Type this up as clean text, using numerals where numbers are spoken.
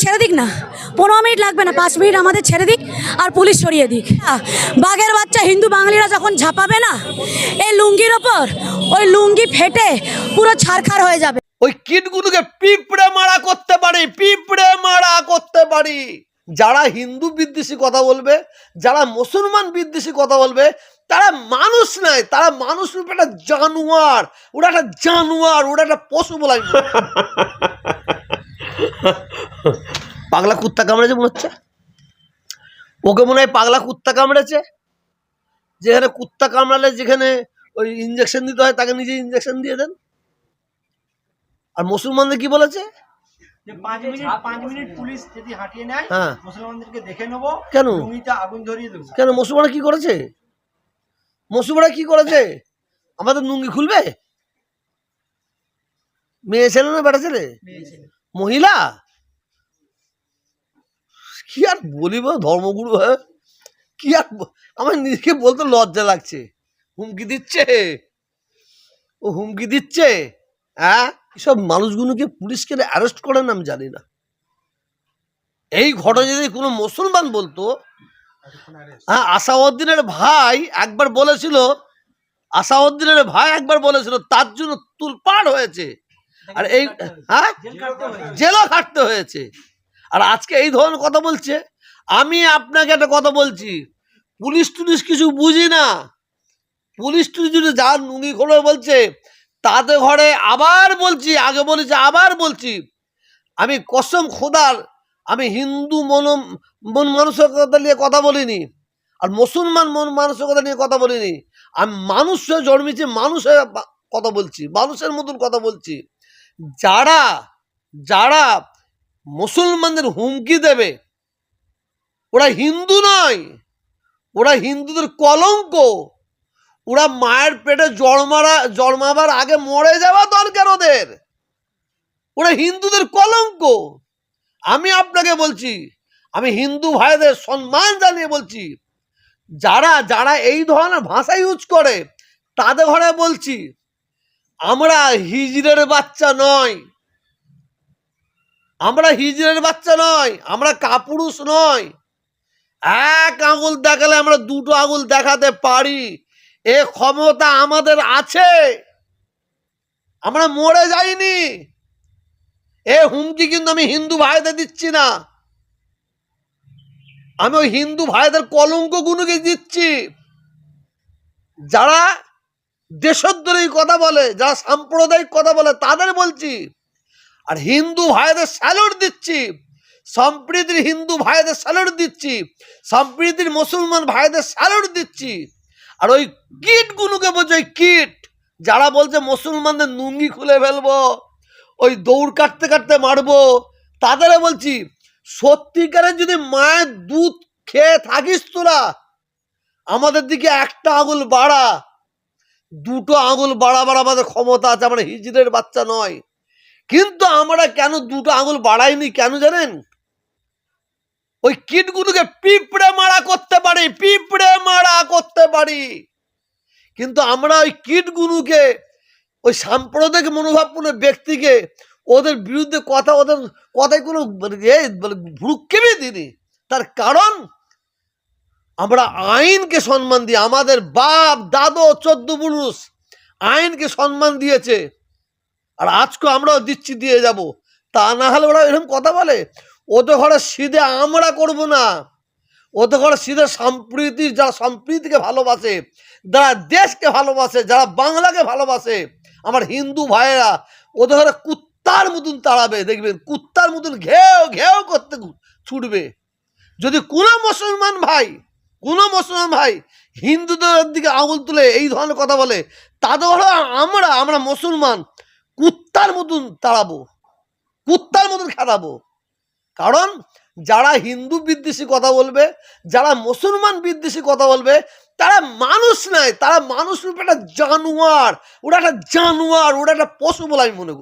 ছেড়ে দিক না, 15 মিনিট লাগবে না, 5 মিনিট আমাদের ছেড়ে দিক আর পুলিশ সরিয়ে দিক। বাঘের বাচ্চা হিন্দু বাঙালিরা যখন ঝাঁপাবে না এই লুঙ্গির ওপর, ওই লুঙ্গি ফেটে পুরো ছারখার হয়ে যাবে। ওই কিটগুলোকে পিঁপড়ে মারা করতে পারি, পিঁপড়ে মারা করতে পারি। যারা হিন্দু বিদ্বেষী কথা বলবে, যারা মুসলমান বিদ্বেষী কথা বলবে, তারা মানুষ নয়, তারা মানুষ রূপে একটা জানোয়ার। ওরা একটা জানোয়ার, ওরা একটা পশু বলে আমি পাগলা কুত্তা কামড়েছে মনে হচ্ছে, ওকে মনে হয় পাগলা কুত্তা কামড়েছে। যেখানে কুত্তা কামড়ালে যেখানে ওই ইঞ্জেকশন দিতে হয় তাকে নিজে ইঞ্জেকশন দিয়ে দেন। আর মুসলমানদের কি বলেছে? 5 মিনিট পুলিশ যদি হাঁটিয়ে নেয়, মুসলমানদেরকে দেখে নেবো, কেন জমিতে আগুন ধরিয়ে দেবো। কেন মুসলমানরা কি করেছে? মুসলমানরা কি করেছে? আমাদের লুঙ্গি খুলবে? মেয়ে ছেলে না বেটা ছেলে? মহিলা? কি আর বলিব ধর্মগুরু, হ্যাঁ কি আর আমার নিজেকে বলতে লজ্জা লাগছে। হুমকি দিচ্ছে, ও হুমকি দিচ্ছে। হ্যাঁ, এসব মানুষগুলোকে পুলিশকে অ্যারেস্ট করেন আমি জানি না। এই ঘটনা যদি কোনো মুসলমান বলতো, হ্যাঁ, আসাউদ্দিনের ভাই একবার বলেছিল তার জন্য তুলপাড় হয়েছে, আর এই হ্যাঁ জেলও খাটতে হয়েছে। আর আজকে এই ধরনের কথা বলছে। আমি আপনাকে একটা কথা বলছি, পুলিশ টুলিশ কিছু বুঝি না। পুলিশ টুলিশ যদি যার নুঙ্গি খোলে বলছে তাদের ঘরে, আবার বলছি, আগে বলেছি আবার বলছি, আমি কসম খোদার, আমি হিন্দু মন মানসিকতা নিয়ে কথা বলিনি, আর মুসলমান মন মানসিকতা নিয়ে কথা বলিনি। আমি মানুষ হয়ে জন্মেছি, মানুষের কথা বলছি, মানুষের মতন কথা বলছি। যারা যারা মুসলমানদের হুমকি দেবে, ওরা হিন্দু নয়, ওরা হিন্দুদের কলঙ্ক। ওরা মায়ের পেটে জন্মাবার আগে মরে যাওয়া দরকার ওদের। ওরা হিন্দুদের কলঙ্ক। আমি আপনাকে বলছি, আমি হিন্দু ভাইদের সম্মান জানিয়ে বলছি, যারা যারা এই ধরনের ভাষা ইউজ করে তাদের ঘরে বলছি, আমরা হিজড়ের বাচ্চা নয়, আমরা হিজড়ের বাচ্চা নয়, আমরা কাপুরুষ নয়। এক আঙুল দেখালে আমরা দুটো আঙুল দেখাতে পারি, এ ক্ষমতা আমাদের আছে। আমরা মরে যাইনি। এ হুমকি কিন্তু আমি হিন্দু ভাইদের দিচ্ছি না, আমি ওই হিন্দু ভাইদের কলঙ্ক গুলোকে দিচ্ছি। যারা দেশদ্রোহী কথা বলে, যারা সাম্প্রদায়িক কথা বলে তাদের বলছি। আর হিন্দু ভাইদের স্যালুট দিচ্ছি, সম্প্রীতির হিন্দু ভাইদের স্যালুট দিচ্ছি, সম্প্রীতির মুসলমান ভাইদের স্যালুট দিচ্ছি। আর ওই কিটগুলোকে বলছে, ওই কিট যারা বলছে মুসলমানদের লুঙ্গি খুলে ফেলবো, ওই দৌড় কাটতে কাটতে মারবো, তাদের বলছি, সত্যিকারের যদি মায়ের দুধ খেয়ে থাকিস তোরা, আমাদের দিকে একটা আঙুল বাড়া, দুটো আঙুল বাড়াবার আমাদের ক্ষমতা আছে। আমরা হিজড়ের বাচ্চা নয়, কিন্তু আমরা কেন দুটো আঙুল বাড়াইনি কেন জানেন? ওই কিটগুলোকে পিঁপড়ে মারা করতে পারি, পিঁপড়ে মারা করতে পারি। কিন্তু আমরা ওই কিটগুলোকে, ওই সাম্প্রদায়িক মনোভাবপূর্ণ ব্যক্তিকে, ওদের বিরুদ্ধে কথা, ওদের কথায় কোনো ভ্রুক্ষেপই দিইনি। তার কারণ আমরা আইনকে সম্মান দিই। আমাদের বাপ দাদু 14 পুরুষ আইনকে সম্মান দিয়েছে, আর আজকে আমরাও দিচ্ছি, দিয়ে যাব। তা না হলে ওরা এরকম কথা বলে। ওদের ঘরে সিধে আমরা করব না, ওদের ঘরে সিধে সম্প্রীতির, যারা সম্প্রীতিকে ভালোবাসে, যারা দেশকে ভালোবাসে, যারা বাংলাকে ভালোবাসে, আমার হিন্দু ভাইয়েরা ওদের ঘরে কুত্তার মতন তাড়াবে। দেখবেন কুত্তার মতন ঘেউ ঘেউ করতে ছুটবে। যদি কোনো মুসলমান ভাই হিন্দুদের দিকে আঙুল তুলে এই ধরনের কথা বলে, তাদের ঘরে আমরা মুসলমান কুত্তার মতন তাড়াবো, কুত্তার মতন খেলাবো। কারণ যারা হিন্দু বিদ্বেষী কথা বলবে, যারা মুসলমান বিদ্বেষী কথা বলবে, তারা মানুষ নয়, তারা মানুষ রূপে একটা জানোয়ার। ওরা একটা জানোয়ার, ওরা একটা পশু বলে আমি মনে করি।